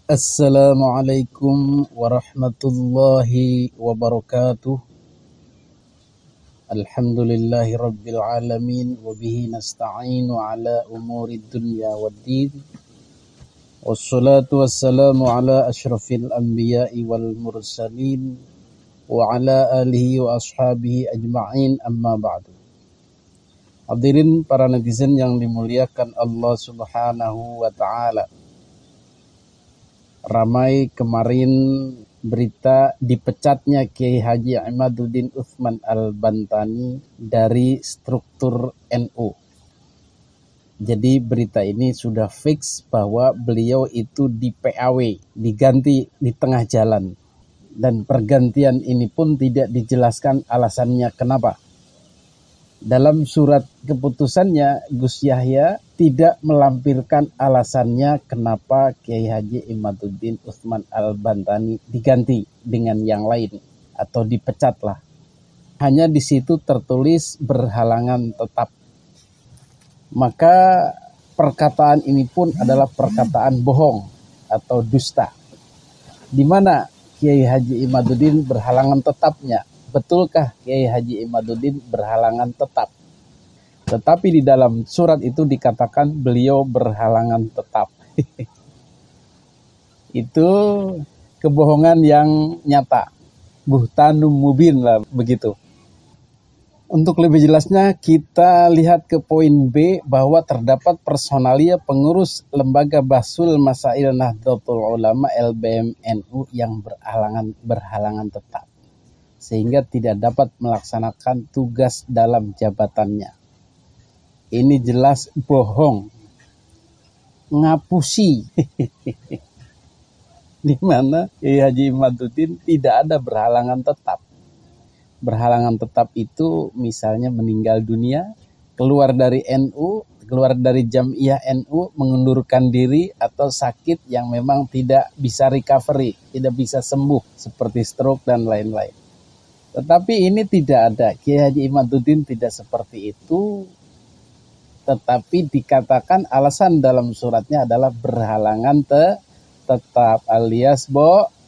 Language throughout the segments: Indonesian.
Assalamualaikum warahmatullahi wabarakatuh. Alhamdulillahi rabbil alamin. Wabihi nasta'inu ala umuri dunya waddin. Wassalatu wassalamu ala ashrafil anbiya'i wal mursalin. Wa ala alihi wa ashabihi ajma'in, amma ba'du. Hadirin para netizen yang dimuliakan Allah subhanahu wa ta'ala. Ramai kemarin berita dipecatnya Kiai Haji Imaduddin Utsman Al-Bantani dari struktur NU. Jadi berita ini sudah fix bahwa beliau itu di PAW, diganti di tengah jalan. Dan pergantian ini pun tidak dijelaskan alasannya kenapa. Dalam surat keputusannya, Gus Yahya tidak melampirkan alasannya kenapa Kiai Haji Imaduddin Utsman Al-Bantani diganti dengan yang lain atau dipecat lah. Hanya di situ tertulis berhalangan tetap. Maka perkataan ini pun adalah perkataan bohong atau dusta. Di mana Kiai Haji Imaduddin berhalangan tetapnya? Betulkah Kiai Haji Imaduddin berhalangan tetap? Tetapi di dalam surat itu dikatakan beliau berhalangan tetap. Itu kebohongan yang nyata. Buhtanum mubin lah begitu. Untuk lebih jelasnya kita lihat ke poin B bahwa terdapat personalia pengurus Lembaga Bahsul Masail Nahdlatul Ulama LBMNU yang berhalangan tetap, sehingga tidak dapat melaksanakan tugas dalam jabatannya. Ini jelas bohong, ngapusi. Di mana Kiai Haji Imaduddin tidak ada berhalangan tetap. Berhalangan tetap itu misalnya meninggal dunia, keluar dari NU, keluar dari Jamiah NU, mengundurkan diri, atau sakit yang memang tidak bisa recovery, tidak bisa sembuh seperti stroke dan lain-lain. Tetapi ini tidak ada. Kiai Haji Imaduddin tidak seperti itu. Tetapi dikatakan alasan dalam suratnya adalah berhalangan tetap alias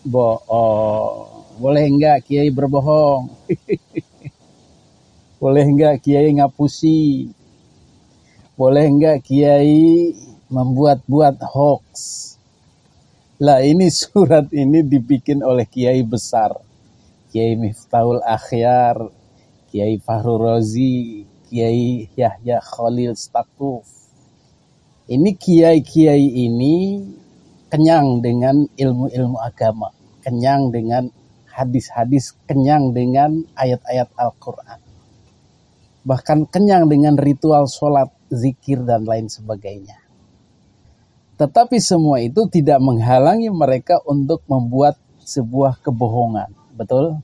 bohong. Boleh enggak Kiai berbohong? Boleh enggak Kiai ngapusi? Boleh enggak Kiai membuat-buat hoax? Lah ini surat ini dibikin oleh Kiai besar. Kiai Miftahul Akhyar, Kiai Fahru Razi, Kiai Yahya Khalil Stakuf. Ini kiai-kiai ini kenyang dengan ilmu-ilmu agama, kenyang dengan hadis-hadis, kenyang dengan ayat-ayat Al-Quran. Bahkan kenyang dengan ritual sholat, zikir, dan lain sebagainya. Tetapi semua itu tidak menghalangi mereka untuk membuat sebuah kebohongan. Betul?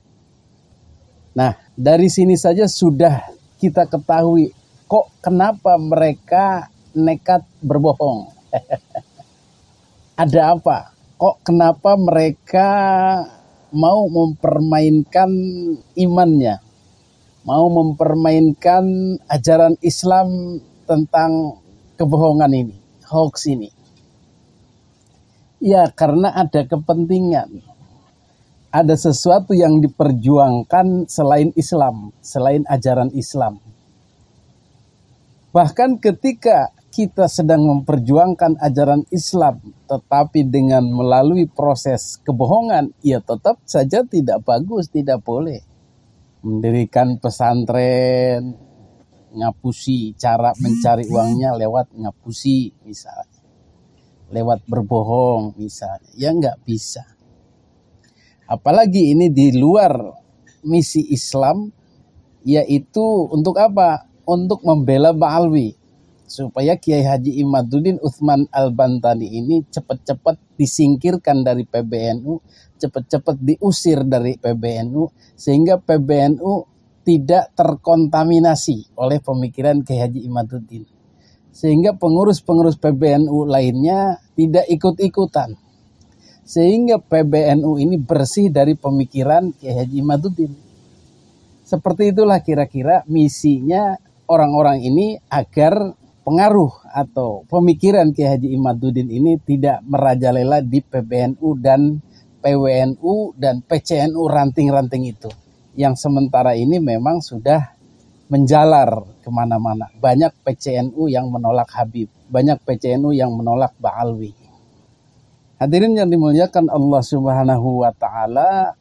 Nah, dari sini saja sudah kita ketahui kok kenapa mereka nekat berbohong. Ada apa? Kok kenapa mereka mau mempermainkan imannya? Mau mempermainkan ajaran Islam tentang kebohongan ini, hoax ini? Ya, karena ada kepentingan. Ada sesuatu yang diperjuangkan selain Islam, selain ajaran Islam. Bahkan ketika kita sedang memperjuangkan ajaran Islam, tetapi dengan melalui proses kebohongan, ya tetap saja tidak bagus, tidak boleh. Mendirikan pesantren, ngapusi, cara mencari uangnya lewat ngapusi misalnya. Lewat berbohong misalnya, ya nggak bisa. Apalagi ini di luar misi Islam, yaitu untuk apa? Untuk membela Ba'alwi. Supaya Kiai Haji Imaduddin Utsman Al-Bantani ini cepat-cepat disingkirkan dari PBNU, cepat-cepat diusir dari PBNU, sehingga PBNU tidak terkontaminasi oleh pemikiran Kiai Haji Imaduddin. Sehingga pengurus-pengurus PBNU lainnya tidak ikut-ikutan. Sehingga PBNU ini bersih dari pemikiran Kiai Haji Imaduddin. Seperti itulah kira-kira misinya orang-orang ini agar pengaruh atau pemikiran Kiai Haji Imaduddin ini tidak merajalela di PBNU dan PWNU dan PCNU ranting-ranting itu. Yang sementara ini memang sudah menjalar kemana-mana. Banyak PCNU yang menolak Habib, banyak PCNU yang menolak Ba'alwi. Hadirin yang dimuliakan Allah Subhanahu wa Ta'ala,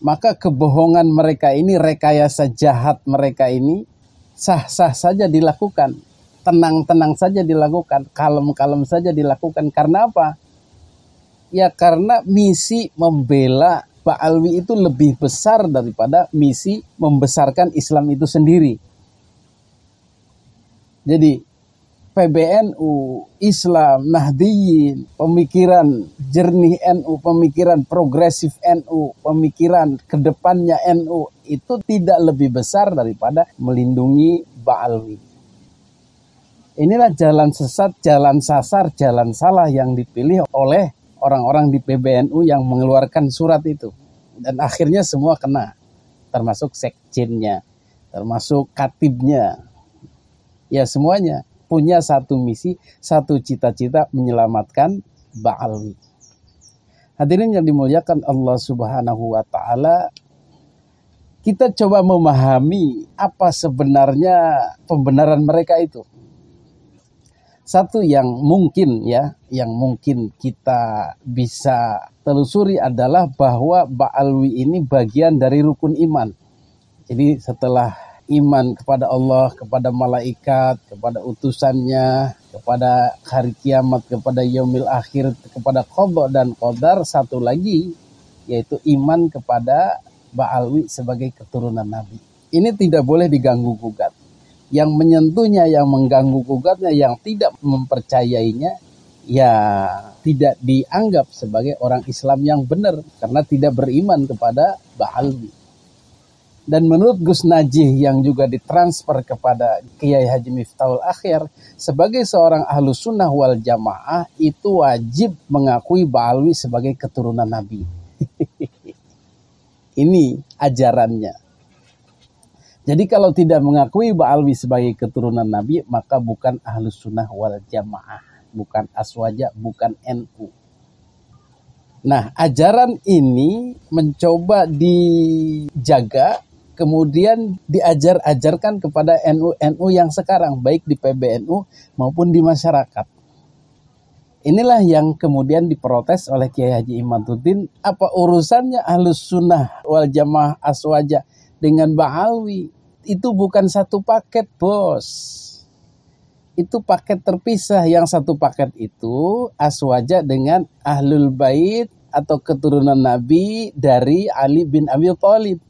maka kebohongan mereka ini, rekayasa jahat mereka ini sah-sah saja dilakukan, tenang-tenang saja dilakukan, kalem-kalem saja dilakukan. Karena apa? Ya karena misi membela Ba'alwi itu lebih besar daripada misi membesarkan Islam itu sendiri. Jadi PBNU, Islam, Nahdiyin, pemikiran jernih NU, pemikiran progresif NU, pemikiran kedepannya NU itu tidak lebih besar daripada melindungi Ba'alwi. Inilah jalan sesat, jalan sasar, jalan salah yang dipilih oleh orang-orang di PBNU yang mengeluarkan surat itu. Dan akhirnya semua kena, termasuk sekjennya, termasuk katibnya. Ya semuanya punya satu misi, satu cita-cita menyelamatkan Ba'alwi. Hadirin yang dimuliakan Allah Subhanahu wa Ta'ala, kita coba memahami apa sebenarnya pembenaran mereka itu. Satu yang mungkin kita bisa telusuri adalah bahwa Ba'alwi ini bagian dari rukun iman. Jadi setelah iman kepada Allah, kepada malaikat, kepada utusannya, kepada hari kiamat, kepada yaumil akhir, kepada qadha dan qadar, satu lagi yaitu iman kepada Ba'alwi sebagai keturunan Nabi. Ini tidak boleh diganggu gugat. Yang menyentuhnya, yang mengganggu gugatnya, yang tidak mempercayainya, ya tidak dianggap sebagai orang Islam yang benar karena tidak beriman kepada Ba'alwi. Dan menurut Gus Najih yang juga ditransfer kepada Kiai Haji Miftahul Akhyar, sebagai seorang Ahlus Sunnah wal Jamaah itu wajib mengakui Ba'alwi sebagai keturunan Nabi. Ini ajarannya. Jadi kalau tidak mengakui Ba'alwi sebagai keturunan Nabi, maka bukan Ahlus Sunnah wal Jamaah, bukan Aswaja, bukan NU. Nah, ajaran ini mencoba dijaga, kemudian diajarkan kepada NU yang sekarang, baik di PBNU maupun di masyarakat. Inilah yang kemudian diprotes oleh Kiai Haji Imaduddin. Apa urusannya Ahlus Sunnah wal Jamaah Aswaja dengan Ba'alwi? Itu bukan satu paket, bos. Itu paket terpisah. Yang satu paket itu Aswaja dengan Ahlul Bait atau keturunan Nabi dari Ali bin Abi Thalib,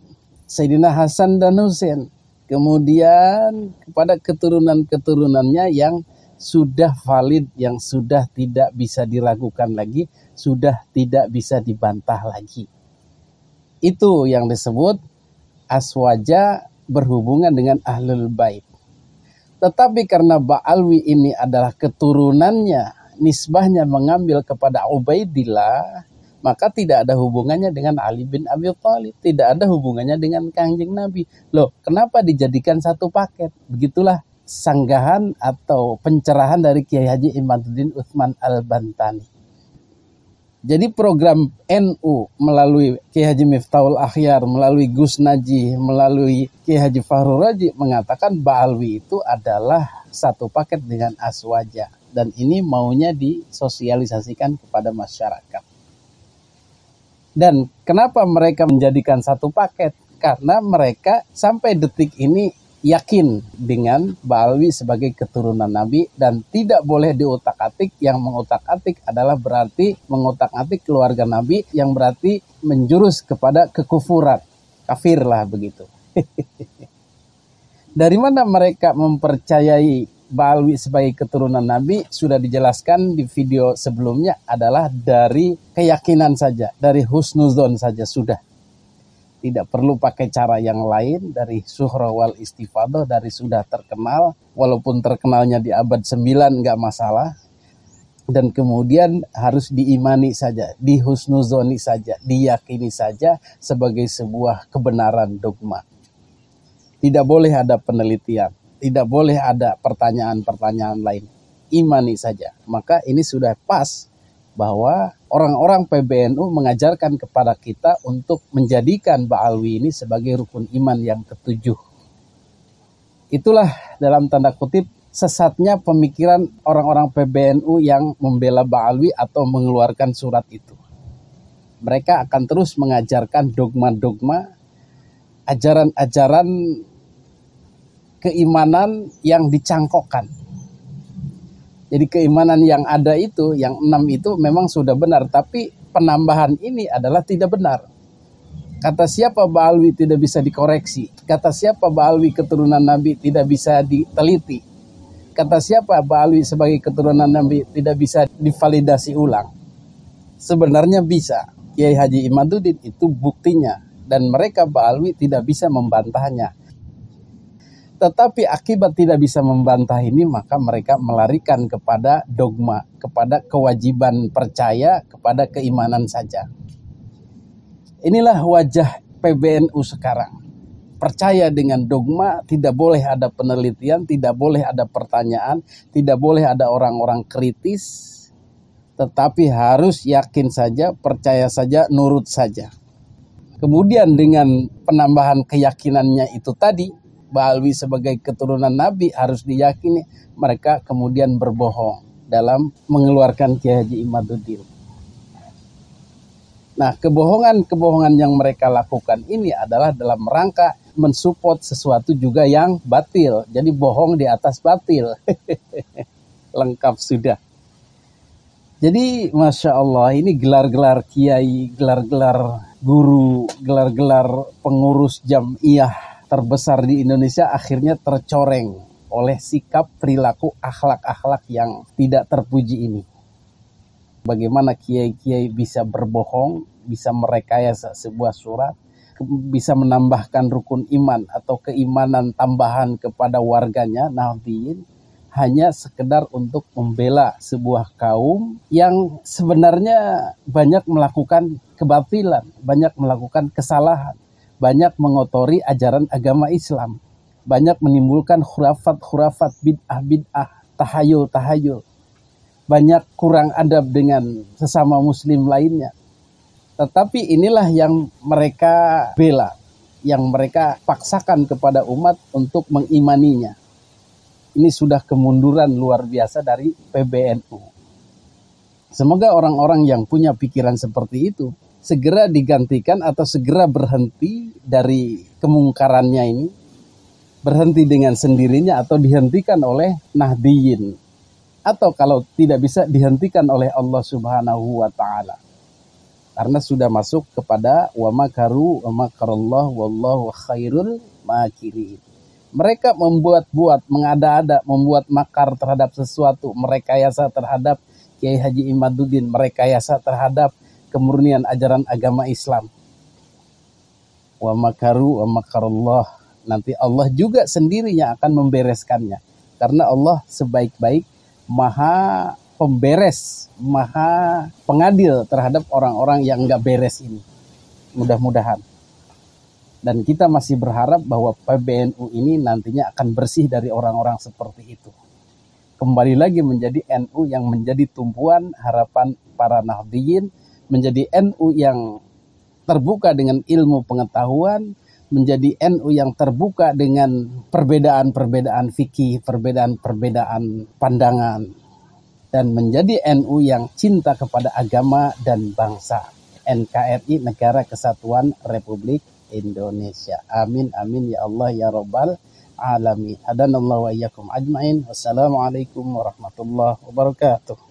Sayyidina Hasan dan Husain. Kemudian kepada keturunan-keturunannya yang sudah valid, yang sudah tidak bisa diragukan lagi, sudah tidak bisa dibantah lagi. Itu yang disebut Aswaja berhubungan dengan Ahlul Bait. Tetapi karena Ba'alwi ini adalah keturunannya, nisbahnya mengambil kepada Ubaidillah, maka tidak ada hubungannya dengan Ali bin Abi Thalib, tidak ada hubungannya dengan Kangjeng Nabi. Loh, kenapa dijadikan satu paket? Begitulah sanggahan atau pencerahan dari Kiai Haji Imaduddin Utsman Al-Bantani. Jadi program NU melalui Kiai Haji Miftahul Akhyar, melalui Gus Najih, melalui Kiai Haji Fahrul Raji mengatakan Ba'alwi itu adalah satu paket dengan Aswaja. Dan ini maunya disosialisasikan kepada masyarakat. Dan kenapa mereka menjadikan satu paket? Karena mereka sampai detik ini yakin dengan Ba'alwi sebagai keturunan Nabi dan tidak boleh diutak-atik. Yang mengutak-atik adalah berarti mengutak-atik keluarga Nabi, yang berarti menjurus kepada kekufuran, kafir lah begitu. Dari mana mereka mempercayai Ba'alwi sebagai keturunan Nabi? Sudah dijelaskan di video sebelumnya, adalah dari keyakinan saja, dari husnuzon saja sudah. Tidak perlu pakai cara yang lain, dari suhra wal istifadah, dari sudah terkenal, walaupun terkenalnya di abad 9 nggak masalah. Dan kemudian harus diimani saja, dihusnuzoni saja, diyakini saja sebagai sebuah kebenaran dogma. Tidak boleh ada penelitian. tidak boleh ada pertanyaan-pertanyaan lain. Imani saja. Maka ini sudah pas bahwa orang-orang PBNU mengajarkan kepada kita untuk menjadikan Ba'alwi ini sebagai rukun iman yang ketujuh. Itulah dalam tanda kutip sesatnya pemikiran orang-orang PBNU yang membela Ba'alwi atau mengeluarkan surat itu. Mereka akan terus mengajarkan dogma-dogma, ajaran-ajaran keimanan yang dicangkokkan. Jadi keimanan yang ada itu, yang 6 itu memang sudah benar, tapi penambahan ini adalah tidak benar. Kata siapa Ba'alwi tidak bisa dikoreksi? Kata siapa Ba'alwi keturunan Nabi tidak bisa diteliti? Kata siapa Ba'alwi sebagai keturunan Nabi tidak bisa divalidasi ulang? Sebenarnya bisa. Kiai Haji Imaduddin itu buktinya. Dan mereka Ba'alwi tidak bisa membantahnya. Tetapi akibat tidak bisa membantah ini, maka mereka melarikan kepada dogma, kepada kewajiban percaya, kepada keimanan saja. Inilah wajah PBNU sekarang. Percaya dengan dogma, tidak boleh ada penelitian, tidak boleh ada pertanyaan, tidak boleh ada orang-orang kritis, tetapi harus yakin saja, percaya saja, nurut saja. Kemudian dengan penambahan keyakinannya itu tadi, Ba'alwi sebagai keturunan Nabi harus diyakini, mereka kemudian berbohong dalam mengeluarkan Kiai Haji Imaduddin. Nah, kebohongan-kebohongan yang mereka lakukan ini adalah dalam rangka mensupport sesuatu juga yang batil. Jadi bohong di atas batil. Lengkap sudah. Jadi Masya Allah, ini gelar-gelar kiai, gelar-gelar guru, gelar-gelar pengurus jam'iyah terbesar di Indonesia akhirnya tercoreng oleh sikap, perilaku, akhlak-akhlak yang tidak terpuji ini. Bagaimana kiai-kiai bisa berbohong, bisa merekayasa sebuah surat, bisa menambahkan rukun iman atau keimanan tambahan kepada warganya, Nahdliyin, hanya sekedar untuk membela sebuah kaum yang sebenarnya banyak melakukan kebatilan, banyak melakukan kesalahan, banyak mengotori ajaran agama Islam, banyak menimbulkan khurafat-khurafat, bid'ah-bid'ah, tahayul-tahayul, banyak kurang adab dengan sesama muslim lainnya. Tetapi inilah yang mereka bela, yang mereka paksakan kepada umat untuk mengimaninya. Ini sudah kemunduran luar biasa dari PBNU. Semoga orang-orang yang punya pikiran seperti itu segera digantikan atau segera berhenti dari kemungkarannya ini, berhenti dengan sendirinya atau dihentikan oleh Nahdliyin, atau kalau tidak bisa dihentikan oleh Allah Subhanahu wa taala. Karena sudah masuk kepada wa makaru wa makarallah wallahu khairul makirin. Mereka membuat-buat, mengada-ada, membuat makar terhadap sesuatu, merekayasa terhadap Kiai Haji Imaduddin, merekayasa terhadap kemurnian ajaran agama Islam. Wa makaru wa makarallah. Nanti Allah juga sendiri yang akan membereskannya. Karena Allah sebaik-baik, maha pemberes, maha pengadil terhadap orang-orang yang enggak beres ini. Mudah-mudahan. Dan kita masih berharap bahwa PBNU ini nantinya akan bersih dari orang-orang seperti itu. Kembali lagi menjadi NU yang menjadi tumpuan harapan para Nahdliyin, menjadi NU yang terbuka dengan ilmu pengetahuan, menjadi NU yang terbuka dengan perbedaan-perbedaan fikih, perbedaan-perbedaan pandangan, dan menjadi NU yang cinta kepada agama dan bangsa. NKRI, Negara Kesatuan Republik Indonesia. Amin, amin ya Allah ya Rabbal Alamin. Hadanallahu wa iyyakum ajmain. Wassalamualaikum warahmatullahi wabarakatuh.